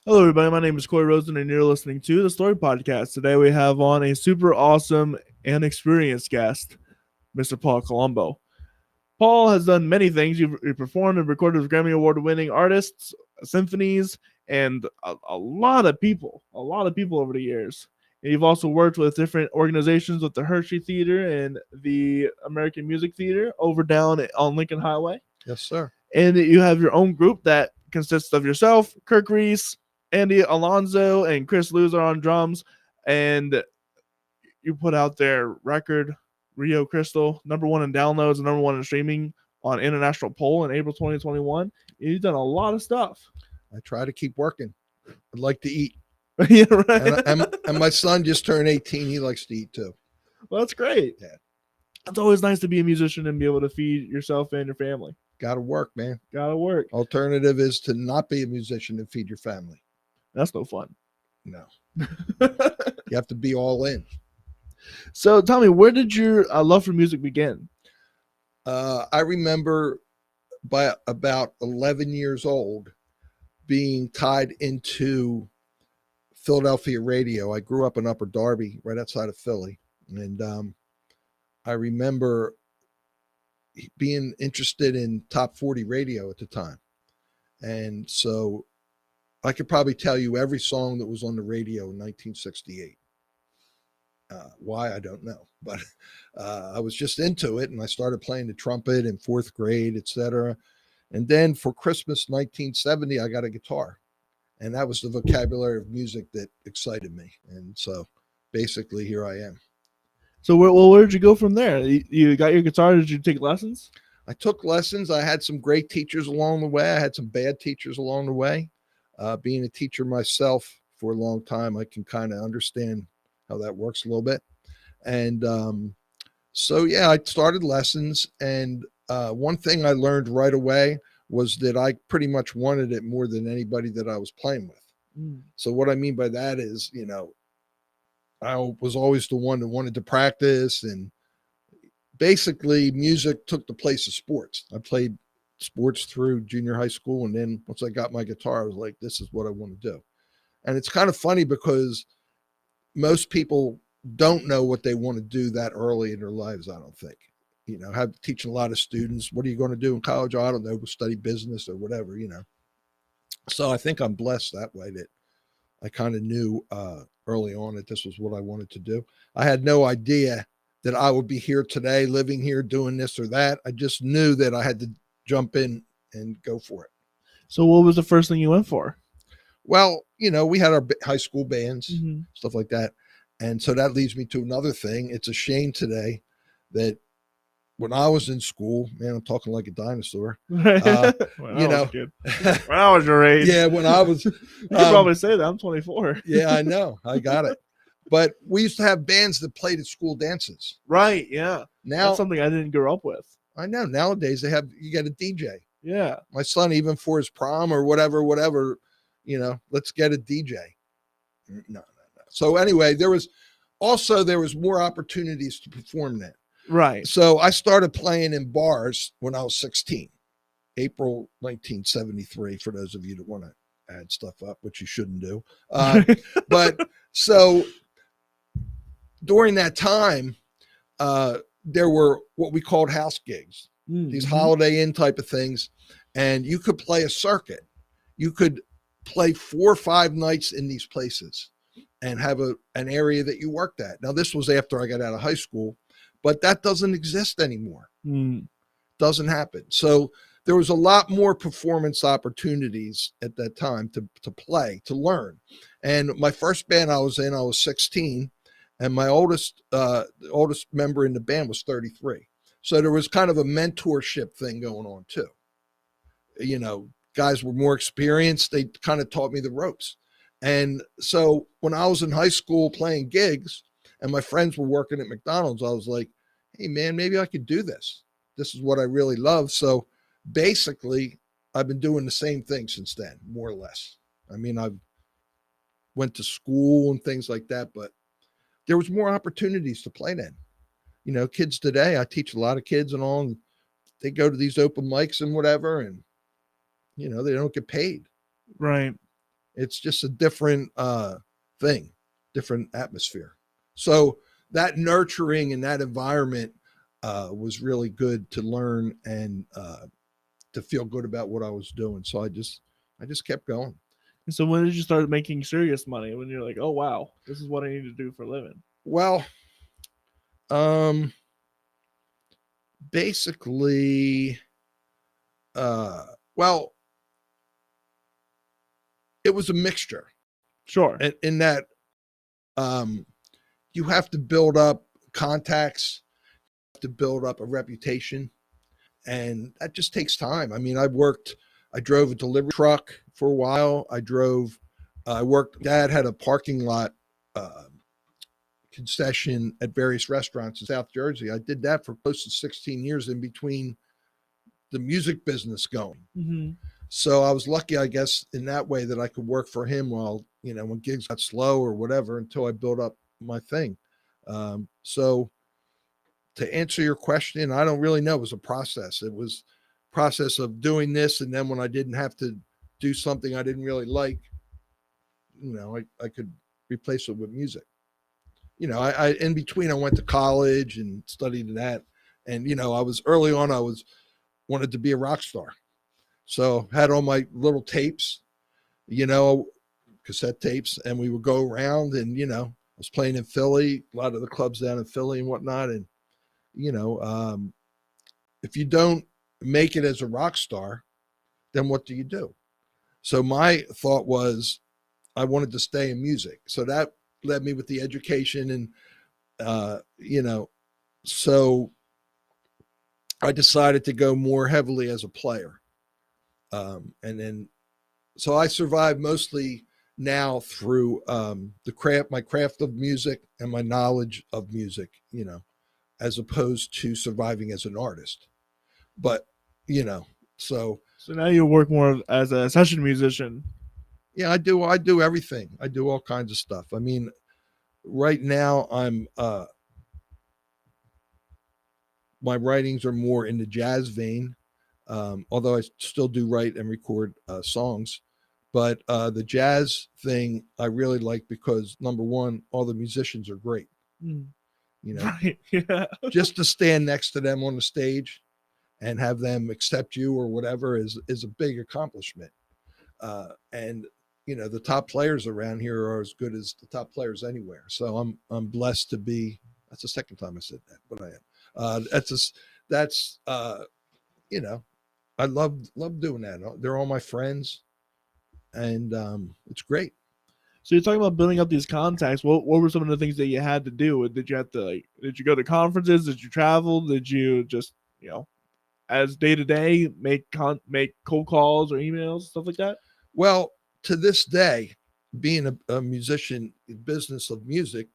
Hello, everybody. My name is Corey Rosen, and you're listening to the Story Podcast. Today, we have on a super awesome and experienced guest, Mr. Paul Colombo. Paul has done many things. You've performed and recorded with Grammy Award-winning artists, symphonies, and a lot of people. A lot of people over the years. And you've also worked with different organizations, with the Hershey Theater and the American Music Theater over down on Lincoln Highway. Yes, sir. And you have your own group that consists of yourself, Kirk Reese, Andy Alonso, and Chris Loser on drums. And you put out their record, Rio Crystal, #1 in downloads and #1 in streaming on International Poll in April 2021. You've done a lot of stuff. I try to keep working. I'd like to eat. Yeah, right. And my son just turned 18. He likes to eat too. Well, that's great. Yeah. It's always nice to be a musician and be able to feed yourself and your family. Got to work, man. Gotta work. Alternative is to not be a musician and feed your family. That's no fun. No. You have to be all in. So tell me, where did your love for music begin? I remember by about 11 years old being tied into Philadelphia radio. I grew up in Upper Darby, right outside of Philly. And I remember being interested in top 40 radio at the time. And so I could probably tell you every song that was on the radio in 1968. Why, I don't know. But I was just into it, and I started playing the trumpet in 4th grade, etc. And then for Christmas 1970, I got a guitar. And that was the vocabulary of music that excited me. And so basically here I am. So where did you go from there? You got your guitar. Did you take lessons? I took lessons. I had some great teachers along the way. I had some bad teachers along the way. Being a teacher myself for a long time, I can kind of understand how that works a little bit. And so, yeah, I started lessons. And one thing I learned right away was that I pretty much wanted it more than anybody that I was playing with. So what I mean by that is, I was always the one that wanted to practice, and basically music took the place of sports. I played sports through junior high school, and then once I got my guitar, I was like, this is what I want to do. And it's kind of funny because most people don't know what they want to do that early in their lives, I don't think. Have teaching a lot of students, what are you going to do in college? Oh, I don't know, go study business or whatever, So I think I'm blessed that way, that I kind of knew early on that this was what I wanted to do. I had no idea that I would be here today, living here, doing this or that. I just knew that I had to jump in and go for it. So what was the first thing you went for? Well, we had our high school bands, stuff like that. And so that leads me to another thing. It's a shame today that when I was in school, man, I'm talking like a dinosaur. When I was your age. Yeah, when I was. You can probably say that. I'm 24. Yeah, I know. I got it. But we used to have bands that played at school dances. Right, yeah. Now that's something I didn't grow up with. I know. Nowadays you got a DJ. Yeah. My son, even for his prom or whatever, let's get a DJ. No. So anyway, there was more opportunities to perform then. Right. So I started playing in bars when I was 16, April 1973, for those of you that want to add stuff up, which you shouldn't do. But so during that time, there were what we called house gigs, these Holiday Inn type of things. And you could play a circuit. You could play 4 or 5 nights in these places and have an area that you worked at. Now, this was after I got out of high school, but that doesn't exist anymore. Doesn't happen. So there was a lot more performance opportunities at that time to play, to learn. And my first band I was in, I was 16, and my oldest member in the band was 33. So there was kind of a mentorship thing going on too. Guys were more experienced. They kind of taught me the ropes. And so when I was in high school playing gigs and my friends were working at McDonald's, I was like, hey man, maybe I could do this. This is what I really love. So basically I've been doing the same thing since then, more or less. I mean, I've went to school and things like that, but there was more opportunities to play then. Kids today, I teach a lot of kids and all, and they go to these open mics and whatever, and they don't get paid. Right. It's just a different thing, different atmosphere. So that nurturing and that environment was really good to learn and to feel good about what I was doing. So I just kept going. And so when did you start making serious money? When you're like, oh wow, this is what I need to do for a living? Well, um, basically, well, it was a mixture Sure. in that um, you have to build up contacts, to build up a reputation, and that just takes time. I mean, I drove a delivery truck for a while. I worked, dad had a parking lot uh, concession at various restaurants in South Jersey. I did that for close to 16 years in between the music business going. Mm-hmm. So I was lucky, I guess, in that way that I could work for him while, when gigs got slow or whatever until I built up my thing. So to answer your question, I don't really know. It was a process. It was a process of doing this. And then when I didn't have to do something I didn't really like, I could replace it with music. I in between I went to college and studied that. And, I was early on, wanted to be a rock star. So had all my little tapes, cassette tapes, and we would go around and, I was playing in Philly, a lot of the clubs down in Philly and whatnot. And, if you don't make it as a rock star, then what do you do? So my thought was I wanted to stay in music. So that led me with the education and, so I decided to go more heavily as a player. And then, so I survive mostly now through my craft of music and my knowledge of music, as opposed to surviving as an artist. But, so now you work more as a session musician. yeah, I do everything. I do all kinds of stuff. I mean, right now I'm my writings are more in the jazz vein, although I still do write and record songs. But the jazz thing I really like because number one, all the musicians are great. Mm. Right. Yeah. Just to stand next to them on the stage and have them accept you or whatever is a big accomplishment. And the top players around here are as good as the top players anywhere. So I'm blessed to be. That's the second time I said that, but I am. That's I love doing that. They're all my friends, and it's great. So you're talking about building up these contacts. What were some of the things that you had to do? Did you have to did you go to conferences? Did you travel? Did you just as day to day make cold calls or emails, stuff like that? Well, to this day, being a musician in business of music,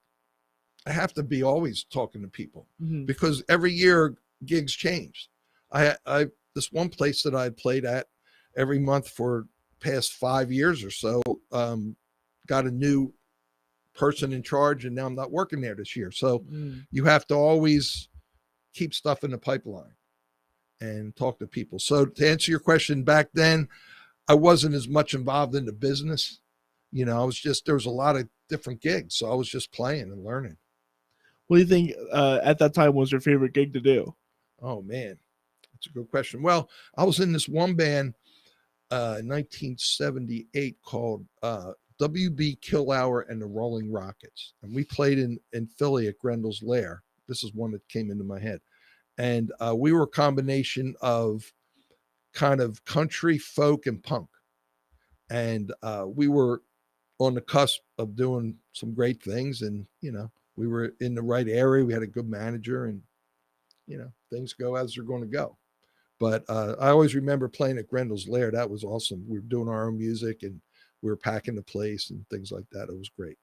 I have to be always talking to people because every year gigs change. I this one place that I played at every month for past 5 years or so got a new person in charge, and now I'm not working there this year. So you have to always keep stuff in the pipeline and talk to people. So to answer your question, back then I wasn't as much involved in the business. I was there was a lot of different gigs, so I was just playing and learning. What do you think at that time was your favorite gig to do? Oh man, that's a good question. Well, I was in this one band in 1978 called WB Kill Hour and the Rolling Rockets, and we played in Philly at Grendel's Lair. This is one that came into my head, and we were a combination of kind of country, folk, and punk, and we were on the cusp of doing some great things, and we were in the right area. We had a good manager, and things go as they're going to go. But I always remember playing at Grendel's Lair. That was awesome. We were doing our own music, and we were packing the place and things like that. It was great.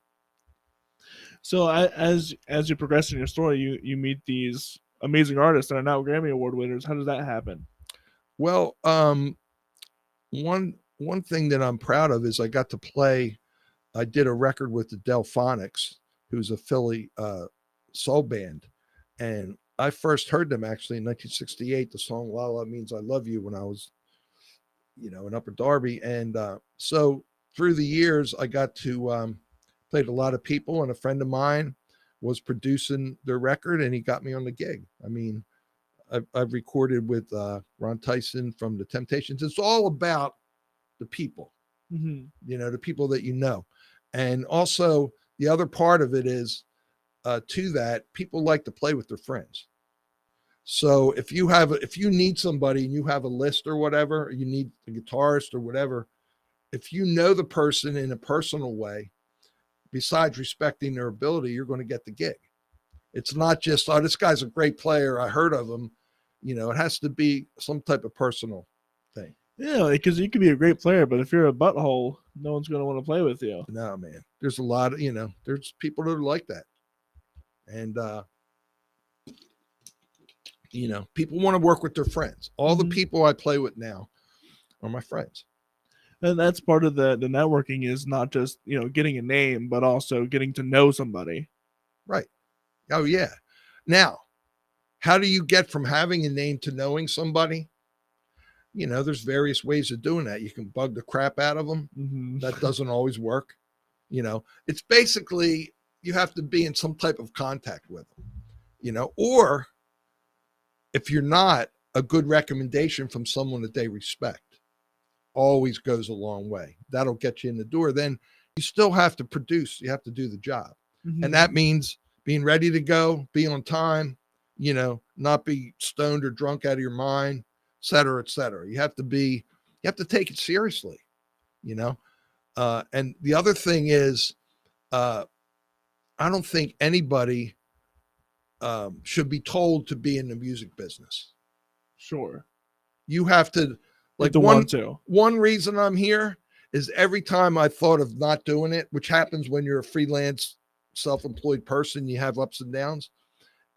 So as you progress in your story, you meet these amazing artists that are now Grammy Award winners. How does that happen? Well, one thing that I'm proud of is I got to play. I did a record with the Delphonics, who's a Philly soul band, and I first heard them actually in 1968. The song "La La Means I Love You" when I was, in Upper Darby, and so through the years, I got to played a lot of people, and a friend of mine was producing their record, and he got me on the gig. I mean, I've recorded with Ron Tyson from the Temptations. It's all about the people, Mm-hmm. the people that you know. And also, the other part of it is to that, people like to play with their friends. So if you need somebody and you have a list or whatever, or you need a guitarist or whatever, if you know the person in a personal way, besides respecting their ability, you're going to get the gig. It's not just, oh, this guy's a great player, I heard of him. It has to be some type of personal thing. Yeah, because you could be a great player, but if you're a butthole, no one's going to want to play with you. No, man. There's a lot of, there's people that are like that. And, people want to work with their friends. All the people I play with now are my friends. And that's part of the networking, is not just, getting a name, but also getting to know somebody. Right. Oh, yeah. Now, how do you get from having a name to knowing somebody? There's various ways of doing that. You can bug the crap out of them. Mm-hmm. That doesn't always work. It's basically, you have to be in some type of contact with them, or if you're not, a good recommendation from someone that they respect always goes a long way. That'll get you in the door. Then you still have to produce. You have to do the job. Mm-hmm. And that means being ready to go, be on time, not be stoned or drunk out of your mind, et cetera, et cetera. You have to take it seriously, and the other thing is, I don't think anybody should be told to be in the music business. Sure. You have to, like, one reason I'm here is every time I thought of not doing it, which happens when you're a freelance, self-employed person, you have ups and downs.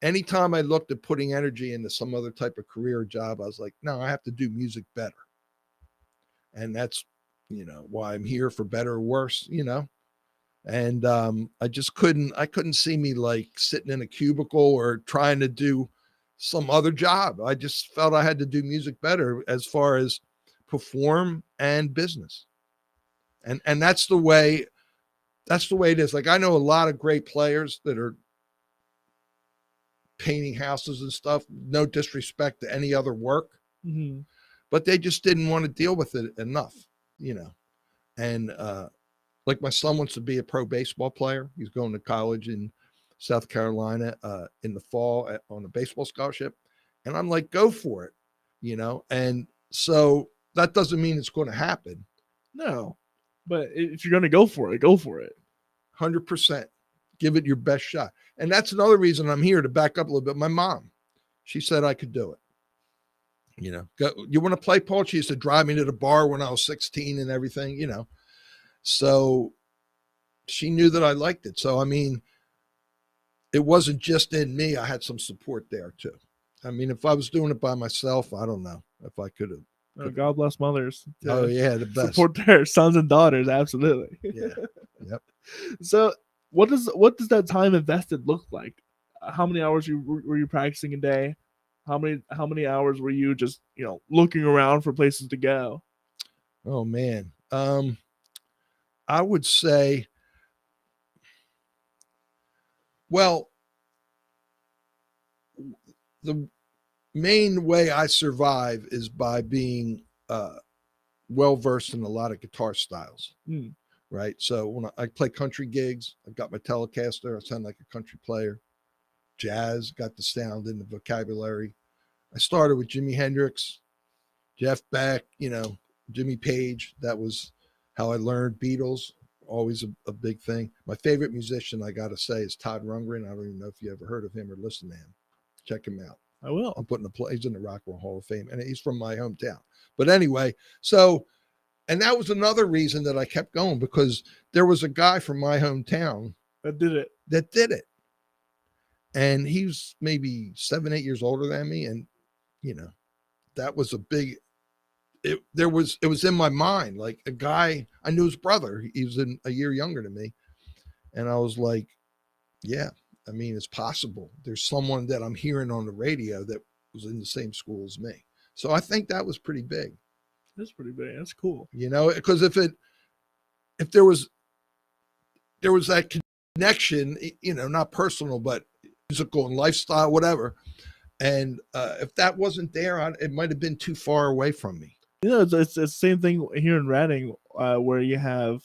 Anytime I looked at putting energy into some other type of career or job, I was like, no, I have to do music better. And that's, why I'm here, for better or worse, and I just couldn't see me like sitting in a cubicle or trying to do some other job. I just felt I had to do music better as far as perform and business. And that's the way it is. Like, I know a lot of great players that are painting houses and stuff. No disrespect to any other work, but they just didn't want to deal with it enough, and like, my son wants to be a pro baseball player. He's going to college in South Carolina in the fall on a baseball scholarship. And I'm like, go for it, and so that doesn't mean it's going to happen. No, but if you're going to go for it, go for it. 100%. Give it your best shot. And that's another reason I'm here, to back up a little bit. My mom, she said I could do it. You want to play, Paul? She used to drive me to the bar when I was 16 and everything, So she knew that I liked it. So, I mean, it wasn't just in me. I had some support there too. I mean, if I was doing it by myself, I don't know if I could have. Oh, God bless mothers. Oh, yeah, the best. Support their sons and daughters, absolutely. Yeah. Yep. So, what does that time invested look like? How many hours were you practicing a day? How many hours were you just looking around for places to go? Oh, man. I would say, well, the main way I survive is by being well-versed in a lot of guitar styles, right? So when I play country gigs, I've got my Telecaster. I sound like a country player. Jazz, got the sound in the vocabulary. I started with Jimi Hendrix, Jeff Beck, Jimmy Page. That was how I learned. Beatles, always a big thing. My favorite musician, I got to say, is Todd Rundgren. I don't even know if you ever heard of him or listened to him. Check him out. I will. I'm putting he's in the Rock and Roll Hall of Fame, and he's from my hometown. But anyway, and that was another reason that I kept going, because there was a guy from my hometown that did it. And he was maybe 7-8 years older than me. And, that was a big, it was in my mind, like a guy, I knew his brother. He was a year younger than me. And I was like, yeah, I mean, it's possible. There's someone that I'm hearing on the radio that was in the same school as me. So I think that was pretty big. That's pretty big. That's cool. Because if there was that connection, not personal, but musical and lifestyle, whatever. And if that wasn't there, it might have been too far away from me. It's the same thing here in Reading, where you have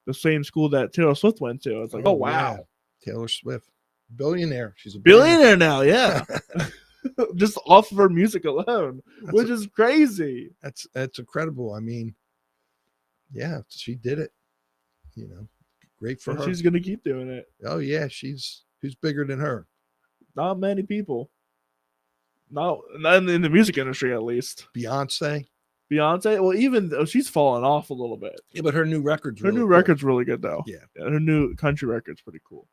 the same school that Taylor Swift went to. It's like, oh wow, yeah. Taylor Swift, billionaire. She's a billionaire now, yeah. Just off of her music alone, which is crazy. That's incredible. I mean, yeah, she did it. Great for her. She's gonna keep doing it. Oh yeah, who's bigger than her? Not many people. Not in the music industry, at least. Beyonce. Well, even though she's fallen off a little bit. Yeah, but her new record's record's really good though. Yeah, her new country record's pretty cool.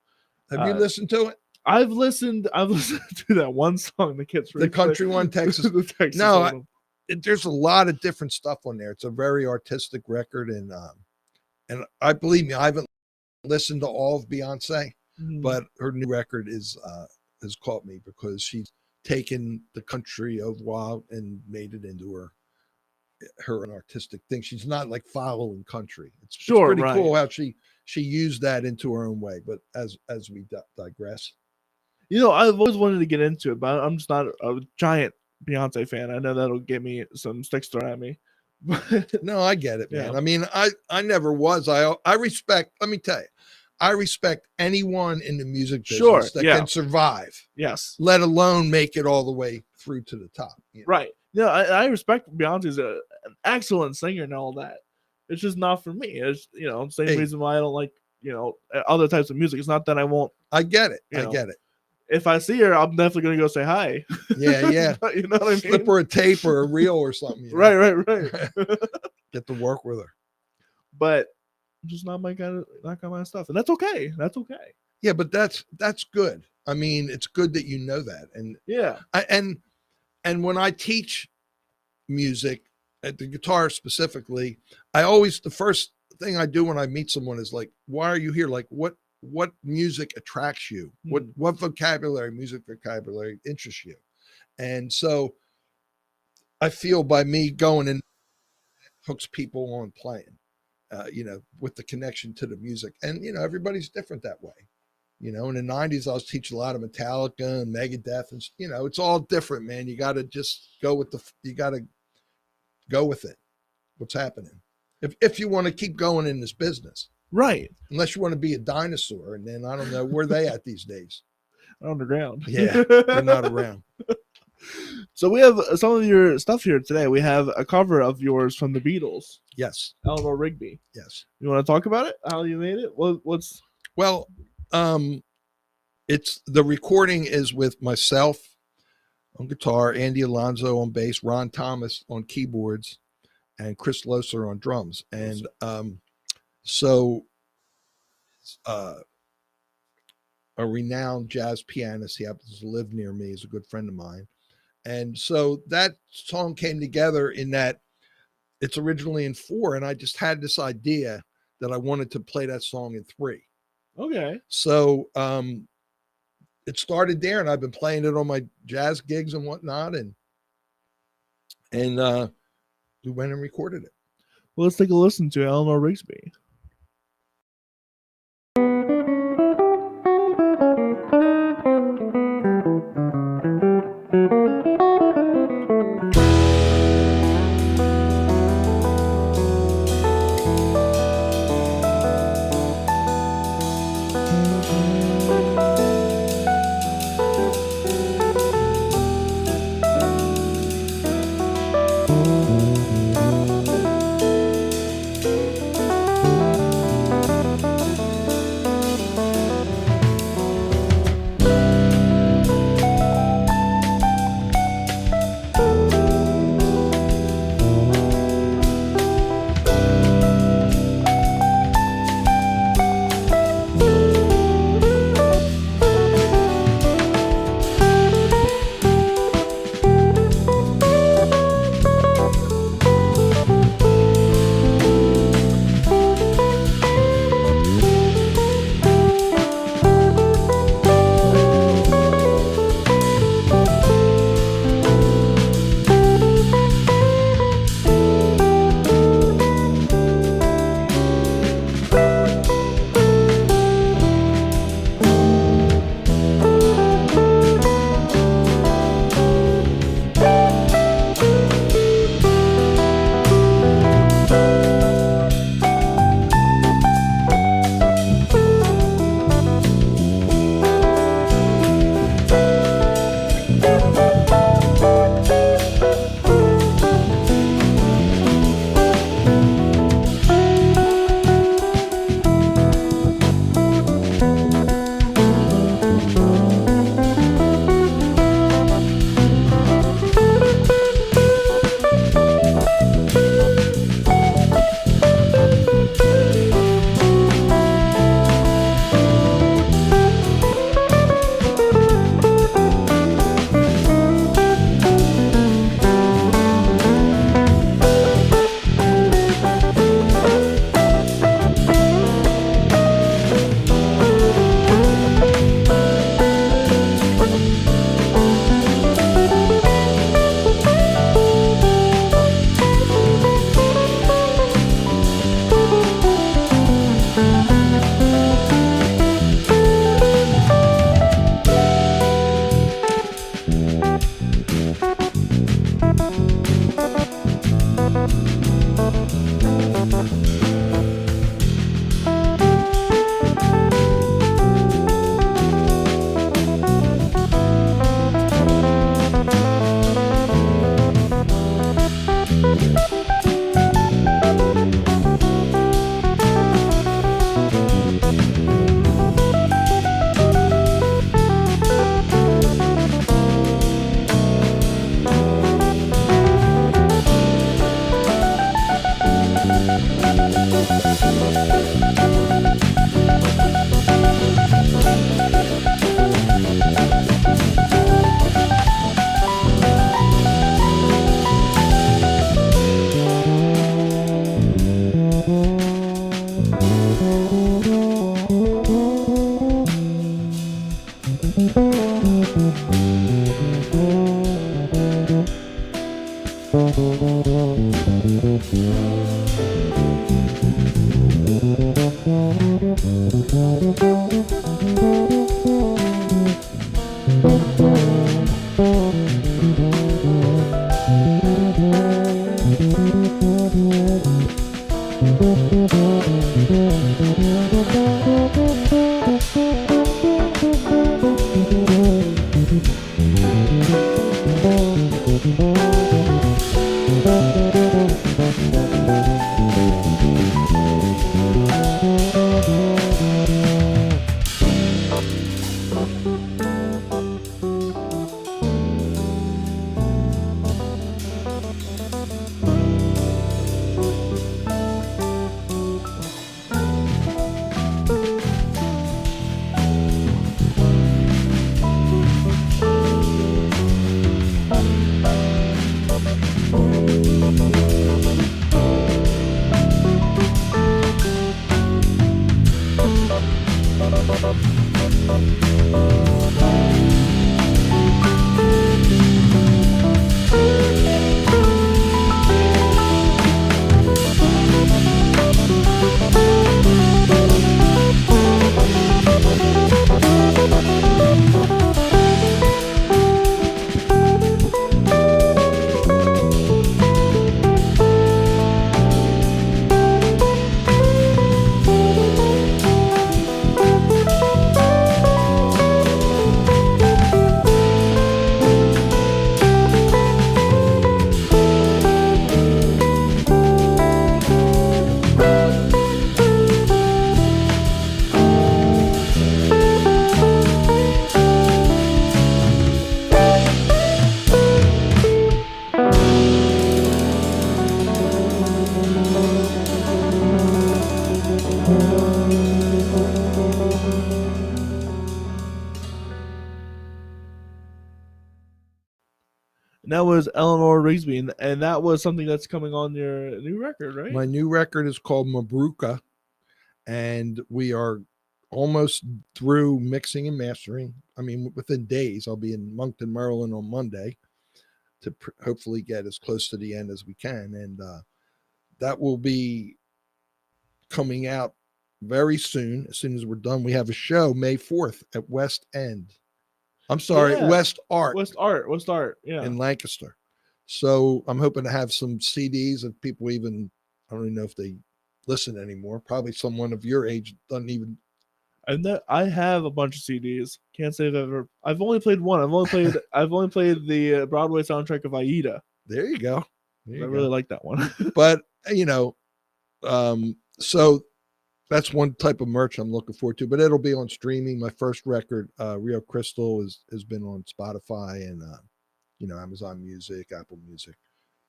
Have you listened to it? I've listened to that one song that gets the country one, Texas. The Texas no, there's a lot of different stuff on there. It's a very artistic record, and I believe me, I haven't listened to all of Beyonce, but her new record has caught me because she's taken the country of wild and made it into her an artistic thing. She's not like following country. It's pretty cool how she used that into her own way. But as we digress, I've always wanted to get into it, but I'm just not a giant Beyonce fan. I know that'll get me some sticks thrown at me. No, I get it, man. Yeah. I mean, I never was. I respect. Let me tell you, I respect anyone in the music business that can survive. Yes, let alone make it all the way through to the top. Right. Yeah, I respect Beyonce's an excellent singer and all that. It's just not for me. It's same reason why I don't like other types of music. It's not that I won't. I get it. I get it. If I see her, I'm definitely gonna go say hi. Yeah. You know what I mean? Slip her a tape or a reel or something. Right. Get to work with her. But just not my kind of stuff, and that's okay. That's okay. Yeah, but that's good. I mean, it's good that you know that, and yeah, and when I teach music at the guitar specifically, the first thing I do when I meet someone is like, why are you here? Like, what music attracts you? What music vocabulary interests you? And so I feel by me going in hooks people on playing, with the connection to the music. And, everybody's different that way. In the 90s, I was teaching a lot of Metallica and Megadeth, and, it's all different, man. You got to just go with it. What's happening? If you want to keep going in this business. Right. Unless you want to be a dinosaur, and then I don't know where they at these days. Underground. Yeah, they're not around. So we have some of your stuff here today. We have a cover of yours from the Beatles. Yes. Eleanor Rigby. Yes. You want to talk about it? How you made it? What's? Well, it's the recording is with myself on guitar, Andy Alonso on bass, Ron Thomas on keyboards, and Chris Loser on drums. And so a renowned jazz pianist, he happens to live near me, is a good friend of mine. And so that song came together in that it's originally in 4, and I just had this idea that I wanted to play that song in 3. Okay. So it started there, and I've been playing it on my jazz gigs and whatnot, and we went and recorded it. Well, let's take a listen to Eleanor Rigby. And that was Eleanor Rigsby, and that was something that's coming on your new record, right? My new record is called Mabrouka, and we are almost through mixing and mastering. I mean, within days, I'll be in Moncton, Maryland on Monday to hopefully get as close to the end as we can. And that will be coming out very soon. As soon as we're done, we have a show May 4th at West End. I'm sorry, Yeah. West Art West Art, yeah. in Lancaster. So I'm hoping to have some CDs of people even, I don't even know if they listen anymore. Probably someone of your age doesn't even. And that I have a bunch of CDs. Can't say that I've only played one. I've only played the Broadway soundtrack of Aida. There you go. I really like that one. But so that's one type of merch I'm looking forward to. But it'll be on streaming. My first record, Rio Crystal, has been on Spotify and Amazon Music, Apple Music,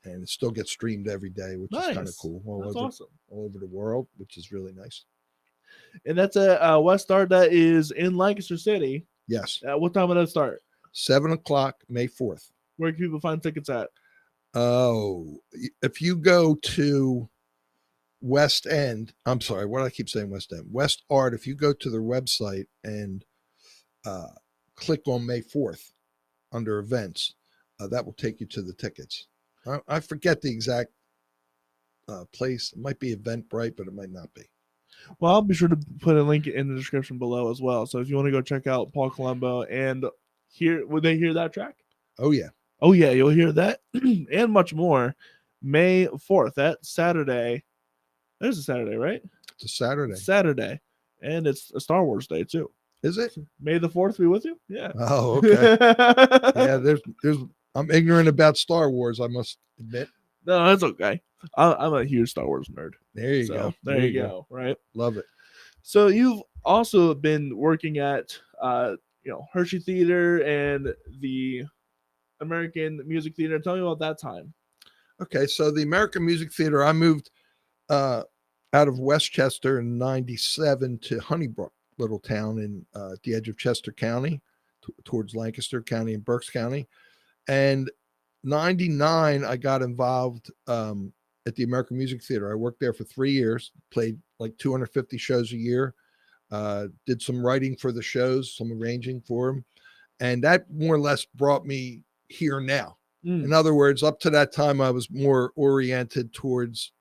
and it still gets streamed every day, which is kind of cool. Awesome. All over the world, which is really nice. And that's a West Art that is in Lancaster City. Yes. What time will that start? 7:00, May 4th. Where can people find tickets at? Oh, if you go to West End, I'm sorry, what do I keep saying West End? West Art, if you go to their website and click on May 4th under events, that will take you to the tickets. I forget the exact place. It might be Eventbrite, but it might not be. Well, I'll be sure to put a link in the description below as well. So if you want to go check out Paul Colombo and would they hear that track? Oh, yeah. Oh, yeah, you'll hear that and much more. May 4th, that Saturday. There's a Saturday, right? It's a Saturday. Saturday. And it's a Star Wars Day, too. Is it? May the 4th be with you? Yeah. Oh, okay. Yeah, I'm ignorant about Star Wars, I must admit. No, that's okay. I'm a huge Star Wars nerd. There you go. There you go. Right. Love it. So you've also been working at Hershey Theater and the American Music Theater. Tell me about that time. Okay, so the American Music Theater, I moved out of Westchester in '97 to Honeybrook, little town in at the edge of Chester County, towards Lancaster County and Berks County. And '99, I got involved at the American Music Theater. I worked there for 3 years, played like 250 shows a year, did some writing for the shows, some arranging for them. And that more or less brought me here now. In other words, up to that time, I was more oriented towards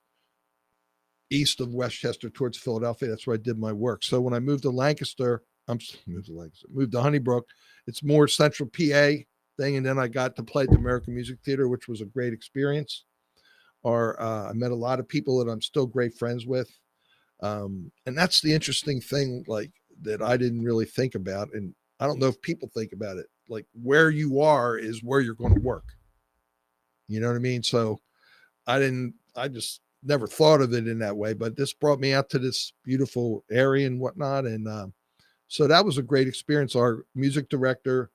east of Westchester, towards Philadelphia. That's where I did my work. So when I moved to Lancaster, moved to Honeybrook, it's more central PA thing. And then I got to play at the American Music Theater, which was a great experience. I met a lot of people that I'm still great friends with. And that's the interesting thing, like that I didn't really think about. And I don't know if people think about it, like where you are is where you're going to work. You know what I mean? So I just never thought of it in that way, but this brought me out to this beautiful area and whatnot. And so that was a great experience. Our music director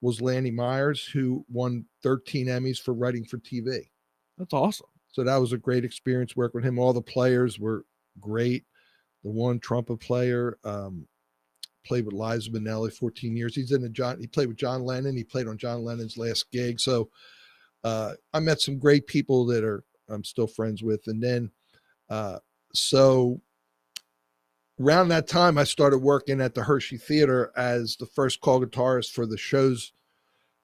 was Lanny Myers, who won 13 Emmys for writing for TV. That's awesome. So that was a great experience working with him. All the players were great. The one trumpet player played with Liza Minnelli 14 years. He played with John Lennon. He played on John Lennon's last gig. So I met some great people that I'm still friends with. And then, so around that time, I started working at the Hershey Theater as the first call guitarist for the shows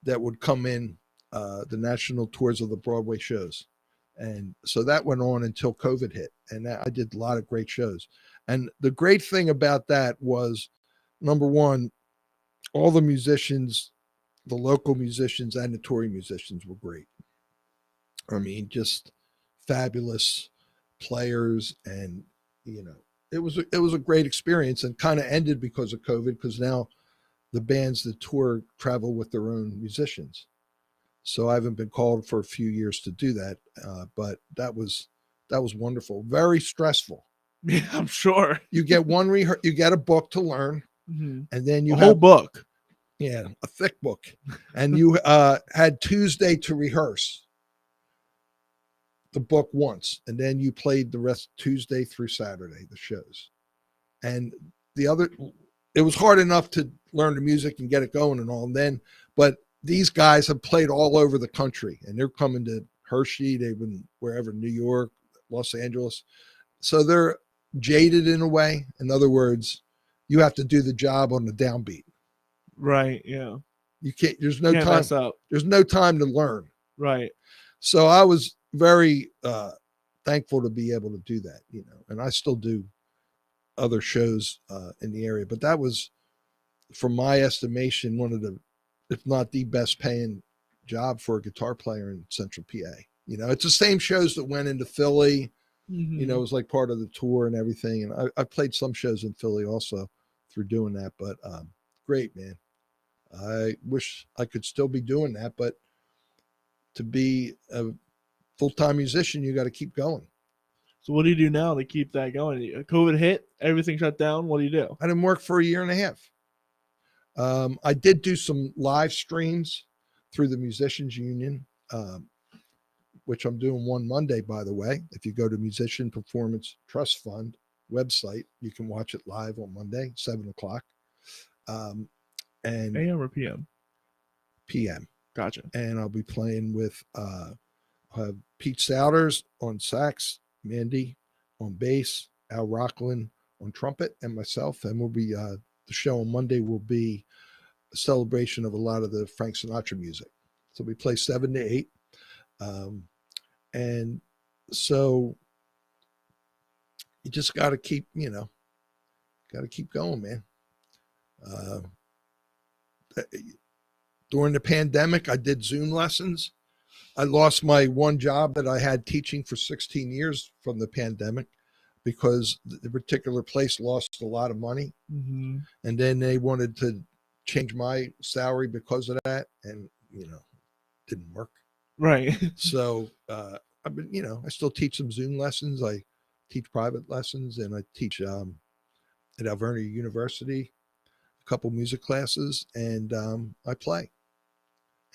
that would come in, the national tours of the Broadway shows. And so that went on until COVID hit. And I did a lot of great shows. And the great thing about that was, number one, all the musicians, the local musicians and the touring musicians were great. I mean, just fabulous players. And, it was a great experience, and kind of ended because of COVID, because now the bands that tour travel with their own musicians. So I haven't been called for a few years to do that. But that was wonderful. Very stressful. Yeah, I'm sure. You get you get a book to learn, and then you have a whole book. Yeah, a thick book. And you had Tuesday to rehearse the book once, and then you played the rest Tuesday through Saturday, the shows. And it was hard enough to learn the music and get it going and all. And then, but these guys have played all over the country, and they're coming to Hershey. They've been wherever, New York, Los Angeles. So they're jaded in a way. In other words, you have to do the job on the downbeat. Right. Yeah. You can't, there's no time. Mess up. There's no time to learn. Right. So I was very thankful to be able to do that, and I still do other shows in the area, but that was, from my estimation, one of the, if not the best paying job for a guitar player in Central PA. It's the same shows that went into Philly. It was like part of the tour and everything. And I played some shows in Philly also through doing that, but great, man. I wish I could still be doing that, but to be a full-time musician, you got to keep going. So what do you do now to keep that going? COVID hit, everything shut down. What do you do? I didn't work for a year and a half. I did do some live streams through the Musicians Union, which I'm doing one Monday, by the way. If you go to Musician Performance Trust Fund website, you can watch it live on Monday, 7:00. And AM or PM? PM. Gotcha. And I'll be playing with Pete Souders on sax, Mandy on bass, Al Rockland on trumpet, and myself. And we'll be the show on Monday will be a celebration of a lot of the Frank Sinatra music. So we play 7 to 8. And so you just got to keep, going, man. During the pandemic, I did Zoom lessons. I lost my one job that I had teaching for 16 years from the pandemic, because the particular place lost a lot of money. And then they wanted to change my salary because of that. And, didn't work. Right. So I've been, I still teach some Zoom lessons. I teach private lessons, and I teach at Alvernia University a couple music classes, and I play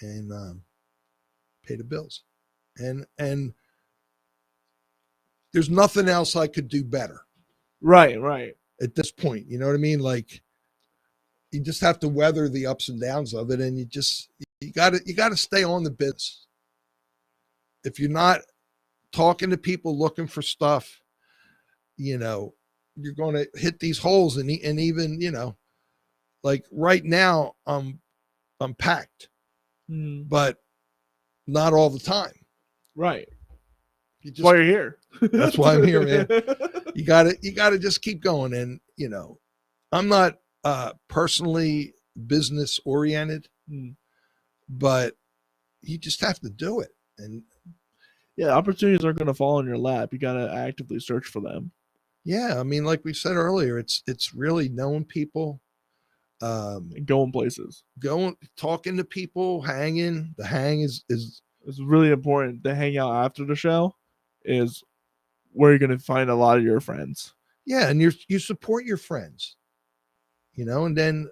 and pay the bills. And there's nothing else I could do better. Right. At this point, you know what I mean? Like, you just have to weather the ups and downs of it, and you got to stay on the business. If you're not talking to people looking for stuff, you're going to hit these holes, and even, like right now I'm packed, but not all the time. Right. That's why you're here. That's why I'm here, man. You got to just keep going. And, I'm not personally business oriented, but you just have to do it. And yeah, opportunities aren't going to fall in your lap. You got to actively search for them. Yeah, I mean, like we said earlier, it's really knowing people, and going places. going, talking to people, hanging. The hang is It's really important to hang out after the show. Is where you're gonna find a lot of your friends. yeah, and you support your friends, and then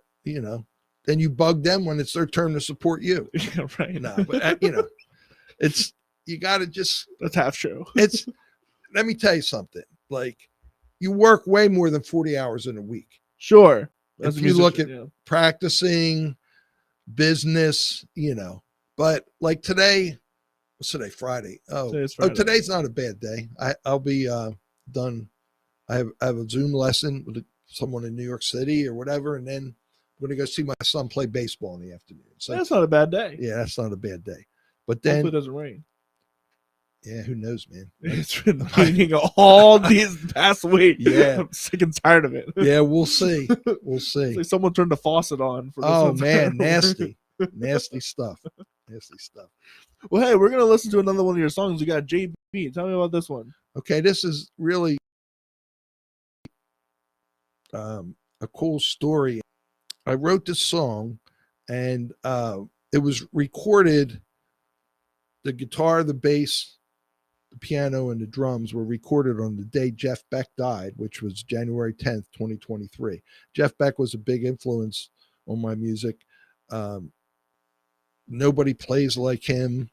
then you bug them when it's their turn to support you. Yeah, right. No, but it's you got to just. That's half show. It's let me tell you something. Like, you work way more than 40 hours in a week. Sure. If As a you look at musician, practicing, business, but like today, what's today? Friday. Today's Friday. Today's not a bad day. I'll be done. I have a Zoom lesson with someone in New York City or whatever, and then I'm going to go see my son play baseball in the afternoon. So that's not a bad day. yeah, that's not a bad day. But Hopefully then it doesn't rain. yeah, who knows, man? It's been raining all these past week. Yeah. I'm sick and tired of it. Yeah, we'll see. We'll It's see. like someone turned the faucet on. For this Oh one. man, nasty, nasty stuff. Nasty stuff. Well, hey, we're gonna listen to another one of your songs. You got JB. Tell me about this one. Okay, this is really a cool story. I wrote this song, and it was recorded. The guitar, the bass, the piano, and the drums were recorded on the day Jeff Beck died, which was January 10th, 2023. Jeff Beck was a big influence on my music. Nobody plays like him.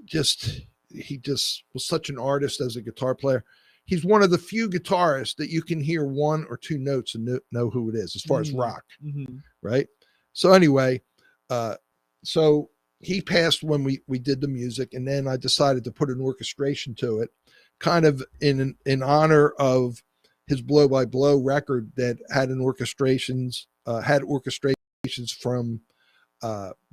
He just was such an artist as a guitar player. He's one of the few guitarists that you can hear one or two notes and know who it is as far as rock, right? So anyway, so he passed when we did the music, and then I decided to put an orchestration to it, kind of in honor of his Blow by Blow record that had orchestrations from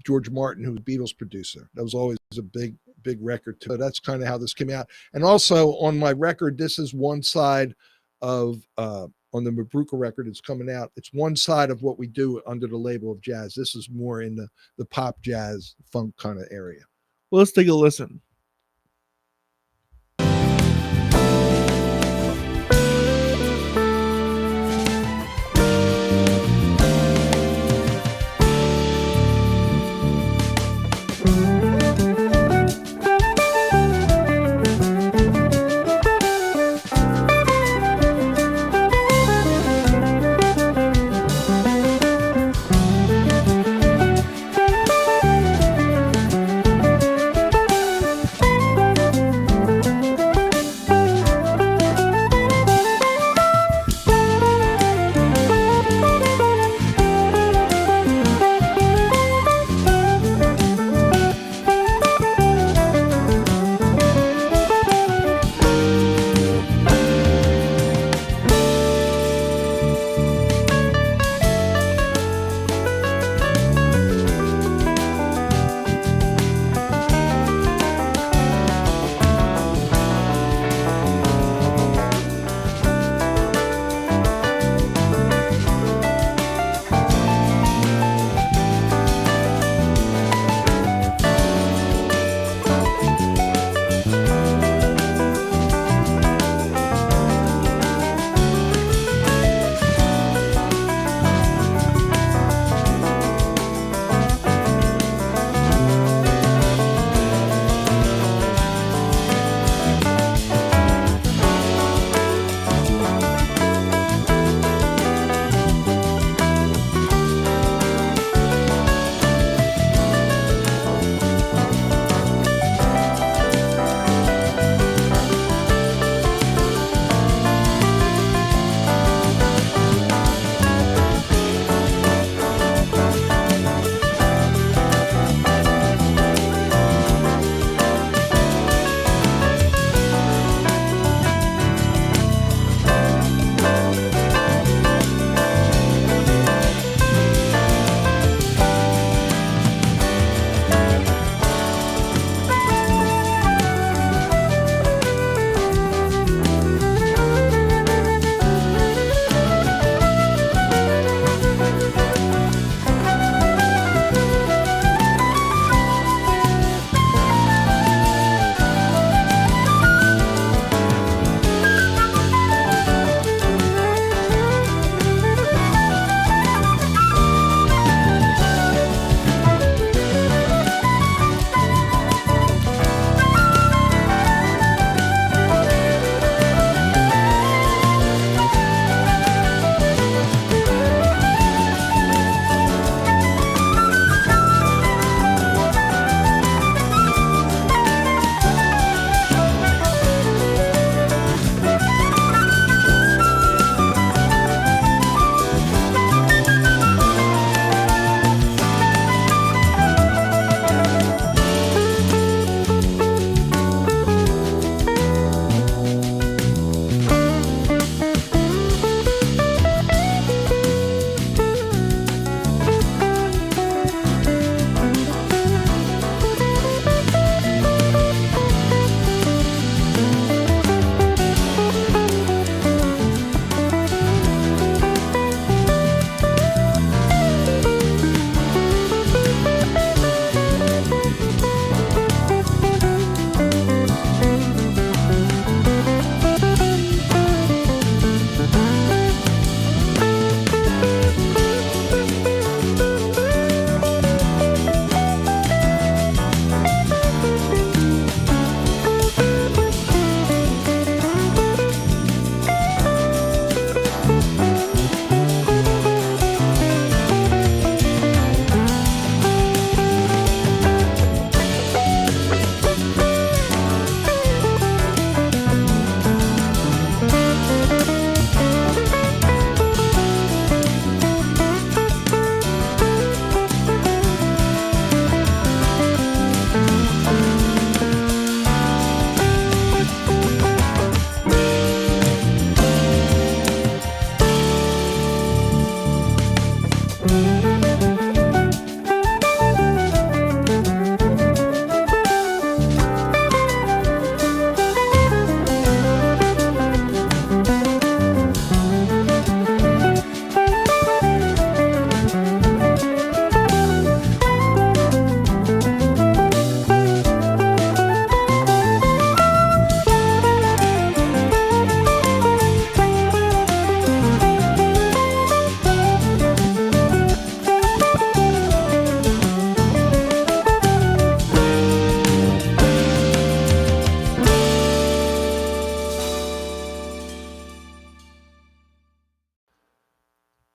George Martin, who was Beatles producer. That was always a big record too. So that's kind of how this came out. And also on my record, this is one side of on the Mabrouka record it's coming out. It's one side of what we do under the label of jazz. This is more in the pop, jazz, funk kind of area. Well, let's take a listen.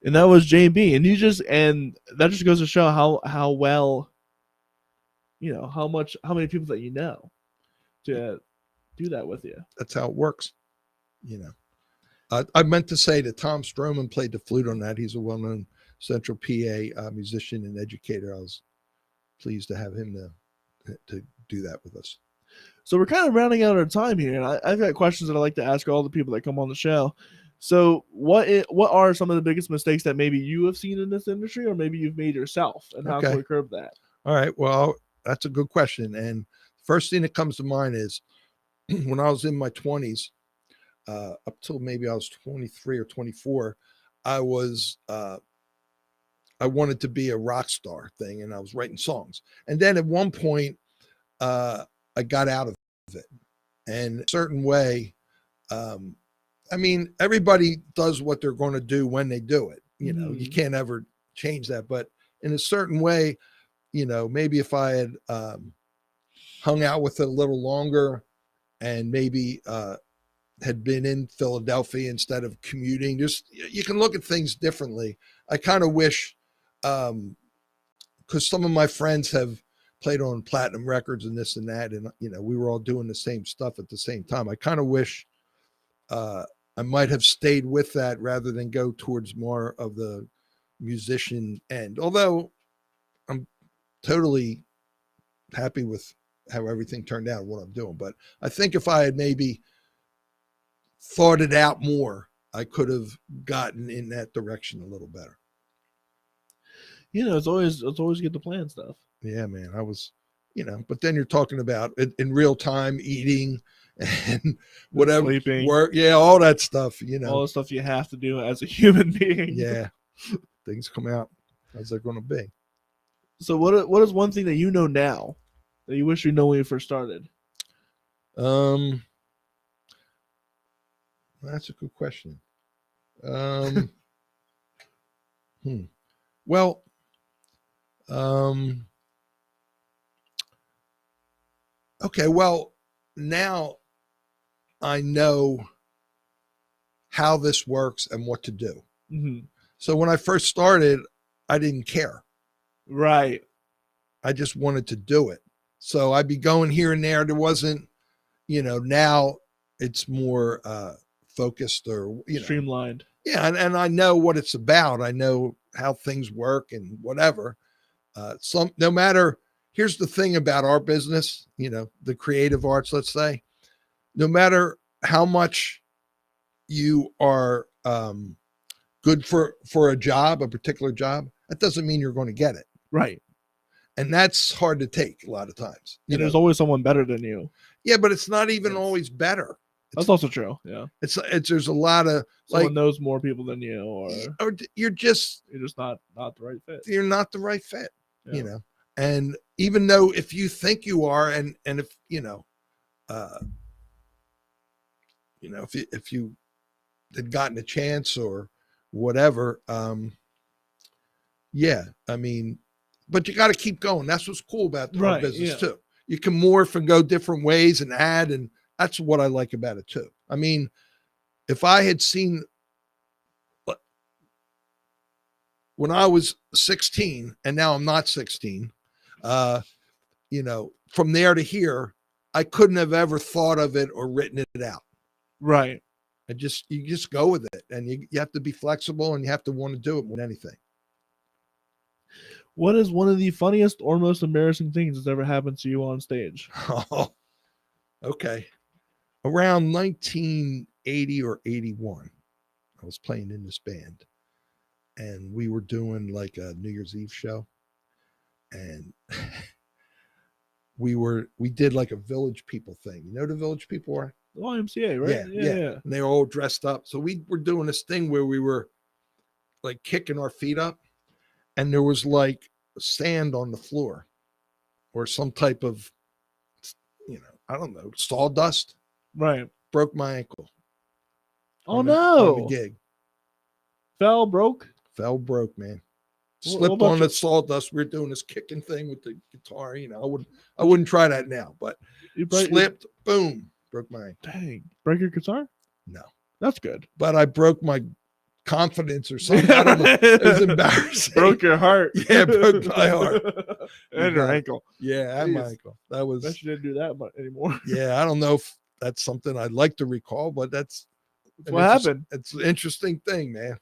And that was JB. And that just goes to show how well, how many people that you know to do that with you. That's how it works. I meant to say that Tom Stroman played the flute on that. He's a well-known Central PA musician and educator. I was pleased to have him to do that with us. So we're kind of rounding out our time here, and I've got questions that I like to ask all the people that come on the show. So what are some of the biggest mistakes that maybe you have seen in this industry, or maybe you've made yourself, and how can we curb that? All right. Well, that's a good question. And first thing that comes to mind is when I was in my 20s, up till maybe I was 23 or 24, I wanted to be a rock star thing, and I was writing songs. And then at one point, I got out of it. And a certain way, everybody does what they're going to do when they do it. You can't ever change that. But in a certain way, maybe if I had hung out with it a little longer and maybe had been in Philadelphia instead of commuting, you can look at things differently. I kind of wish, because some of my friends have played on platinum records and this and that, and we were all doing the same stuff at the same time. I kind of wish I might have stayed with that rather than go towards more of the musician end. Although I'm totally happy with how everything turned out, what I'm doing. But I think if I had maybe thought it out more, I could have gotten in that direction a little better. It's always good to plan stuff. Yeah, man. I was, but then you're talking about in real time eating and whatever, sleeping, work, all that stuff, all the stuff you have to do as a human being. Yeah, things come out as they're going to be. So what is one thing that you know now that you wish you know when you first started? That's a good question. Well, okay. Well, now I know how this works and what to do. Mm-hmm. So when I first started, I didn't care. Right. I just wanted to do it. So I'd be going here and there. There wasn't, now it's more focused or, streamlined. Yeah. And I know what it's about. I know how things work and whatever. No matter, here's the thing about our business, the creative arts, let's say, no matter how much you are good for a job, a particular job, that doesn't mean you're going to get it. Right. And that's hard to take a lot of times. There's always someone better than you. Yeah, but it's not even always better. That's also true. Yeah. There's a lot of someone knows more people than you, or you're just not the right fit. You're not the right fit, And even though if you think you are, and if if you had gotten a chance or whatever, but you got to keep going. That's what's cool about our business too. You can morph and go different ways and add, and that's what I like about it too. I mean, if I had seen when I was 16 and now I'm not 16, from there to here, I couldn't have ever thought of it or written it out. Right. You just go with it, and you have to be flexible, and you have to want to do it more than anything. What is one of the funniest or most embarrassing things that's ever happened to you on stage? Oh, okay. Around 1980 or 81, I was playing in this band, and we were doing like a New Year's Eve show, and we did like a Village People thing. You know the Village People are? The YMCA, right? Yeah. And they were all dressed up. So we were doing this thing where we were like kicking our feet up, and there was like sand on the floor or some type of, I don't know, sawdust. Right. Broke my ankle. Oh, no. On the gig. Fell broke, man. Slipped on the sawdust. We were doing this kicking thing with the guitar. I wouldn't try that now, but slipped, boom, broke my ankle. Dang. Break your guitar? No. That's good. But I broke my confidence or something. I don't know. It was embarrassing. Broke your heart. Yeah, broke my heart. And your ankle. Yeah, and my Jeez. ankle. That was. Bet you didn't do that much anymore. Yeah, I don't know if that's something I'd like to recall, but that's what happened. It's an interesting thing, man.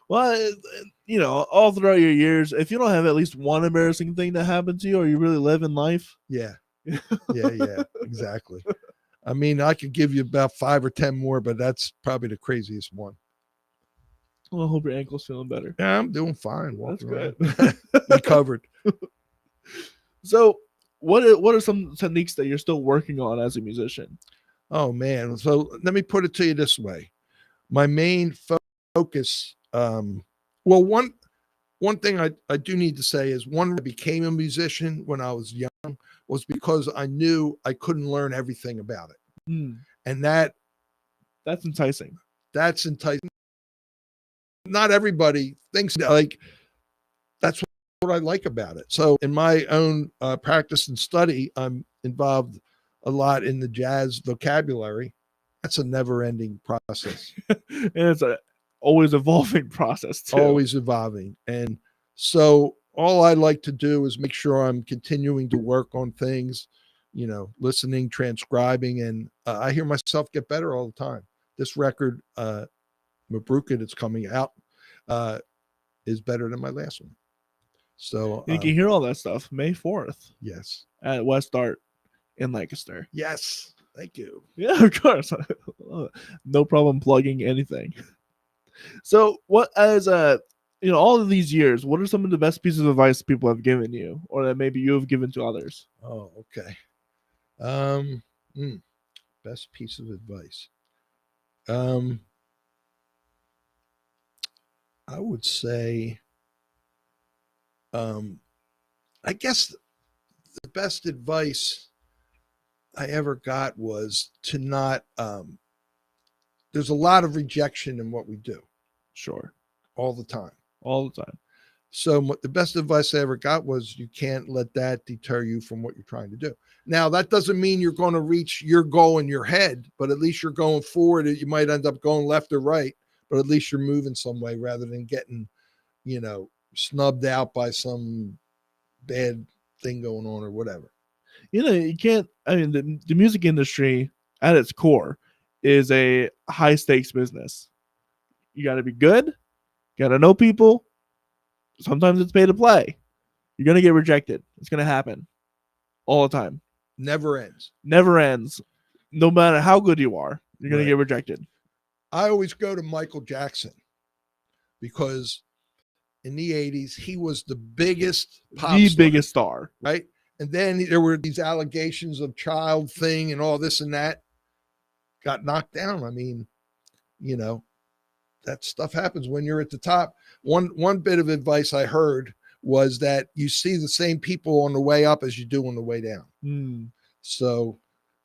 Well, all throughout your years, if you don't have at least one embarrassing thing that happened to you, are you really living life? Yeah, exactly. I mean, I could give you about 5 or 10 more, but that's probably the craziest one. Well, I hope your ankle's feeling better. Yeah, I'm doing fine. That's good. Recovered. So, what are some techniques that you're still working on as a musician? Oh man! So let me put it to you this way: my main focus. One thing I do need to say is I became a musician when I was young was because I knew I couldn't learn everything about it, and that's enticing. That's enticing. Not everybody thinks like that's what I like about it. So in my own practice and study, I'm involved a lot in the jazz vocabulary. That's a never-ending process. And it's a always evolving process too. Always evolving. And so all I like to do is make sure I'm continuing to work on things, listening, transcribing, and I hear myself get better all the time. This record, Mabrouka, that's coming out, is better than my last one. So you can hear all that stuff May 4th. Yes. At West Art in Lancaster. Yes. Thank you. Yeah, of course. No problem plugging anything. So what as all of these years, what are some of the best pieces of advice people have given you or that maybe you have given to others? Oh, okay. Best piece of advice. I would say I guess the best advice I ever got was to not there's a lot of rejection in what we do. Sure. All the time. So the best advice I ever got was you can't let that deter you from what you're trying to do. Now, that doesn't mean you're going to reach your goal in your head, but at least you're going forward. You might end up going left or right, but at least you're moving some way rather than getting, snubbed out by some bad thing going on or whatever. You can't, the music industry at its core is a high stakes business. You got to be good. You got to know people. Sometimes it's pay to play. You're going to get rejected. It's going to happen all the time. Never ends. Never ends. No matter how good you are, you're going to get rejected. I always go to Michael Jackson because in the 80s, he was the biggest biggest star. Right? And then there were these allegations of child thing and all this and that got knocked down. I mean, that stuff happens when you're at the top. One bit of advice I heard was that you see the same people on the way up as you do on the way down. So,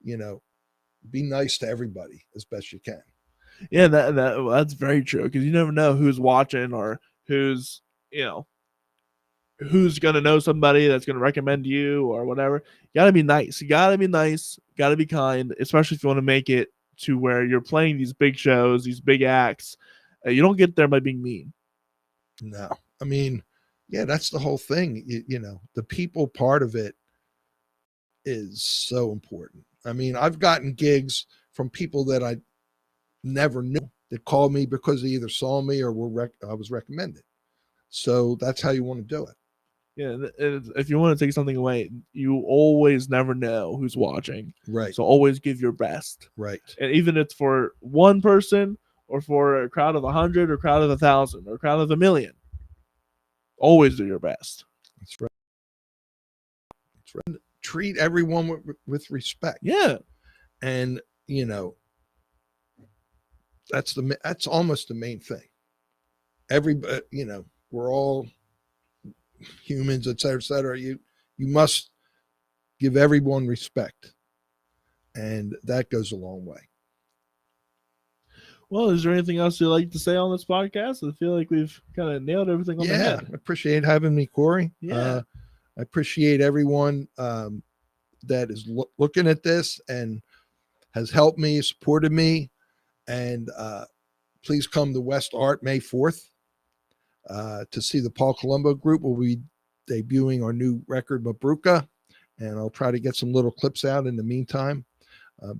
be nice to everybody as best you can. Yeah, that's very true because you never know who's watching or who's going to know somebody that's going to recommend you or whatever. You got to be nice. You got to be nice. Got to be kind, especially if you want to make it to where you're playing these big shows, these big acts. You don't get there by being mean. No. I mean, yeah, that's the whole thing. The people part of it is so important. I mean, I've gotten gigs from people that I never knew that called me because they either saw me or I was recommended. So that's how you want to do it. Yeah, if you want to take something away, you always never know who's watching. Right. So always give your best. Right. And even if it's for one person or for a crowd of 100 or a crowd of 1,000 or a crowd of 1,000,000, always do your best. That's right. That's right. Treat everyone with respect. Yeah. And, that's almost the main thing. Everybody, we're all humans, et cetera, et cetera. You must give everyone respect. And that goes a long way. Well, is there anything else you'd like to say on this podcast? I feel like we've kind of nailed everything on the head. I appreciate having me, Corey. Yeah. I appreciate everyone that is looking at this and has helped me, supported me, and please come to West Art May 4th to see the Paul Colombo Group. We'll be debuting our new record, Mabrouka, and I'll try to get some little clips out in the meantime.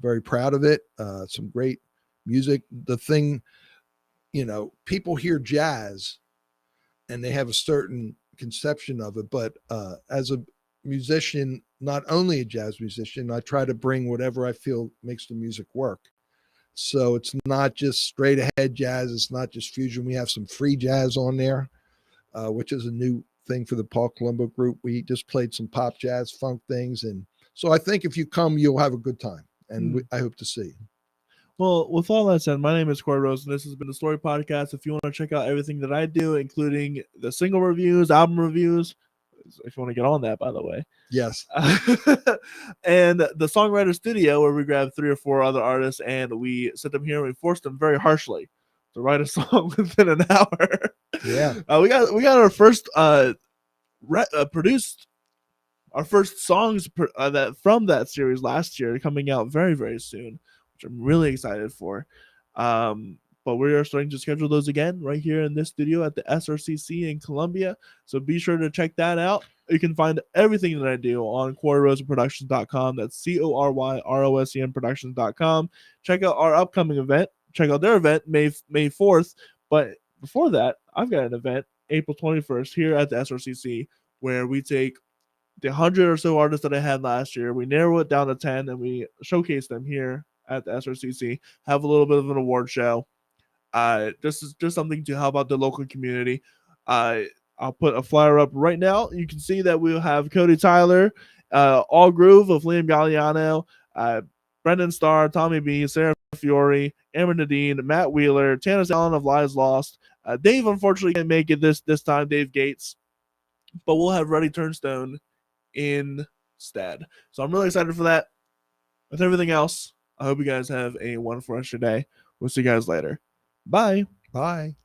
Very proud of it. Some great music. The thing, people hear jazz and they have a certain conception of it, but as a musician, not only a jazz musician, I try to bring whatever I feel makes the music work. So it's not just straight ahead jazz. It's not just fusion. We have some free jazz on there, which is a new thing for the Paul Colombo Group. We just played some pop, jazz, funk things. And so I think if you come, you'll have a good time. And I hope to see you. Well, with all that said, my name is Corey Rose, and this has been the Story Podcast. If you want to check out everything that I do, including the single reviews, album reviews, if you want to get on that, by the way. Yes. And the Songwriter Studio, where we grab 3 or 4 other artists and we sit them here and we force them very harshly to write a song within an hour. Yeah. We got our first produced our first songs that from that series last year, coming out very, very soon, which I'm really excited for. But we are starting to schedule those again right here in this studio at the SRCC in Columbia. So be sure to check that out. You can find everything that I do on CoreyRosenProductions.com. That's CORYROSEN Productions.com. Check out our upcoming event. Check out their event May 4th. But before that, I've got an event April 21st here at the SRCC where we take the 100 or so artists that I had last year. We narrow it down to 10 and we showcase them here at the SRCC. Have a little bit of an award show. Just something to help out the local community. I'll put a flyer up right now. You can see that we'll have Cody Tyler, All Groove of Liam Galliano, Brendan Starr, Tommy B, Sarah Fiore, Amber Nadine, Matt Wheeler, Tannis Allen of Lies Lost. Dave unfortunately can't make it this time, Dave Gates, but we'll have Reddy Turnstone instead. So I'm really excited for that. With everything else, I hope you guys have a wonderful rest of your day. We'll see you guys later. Bye. Bye.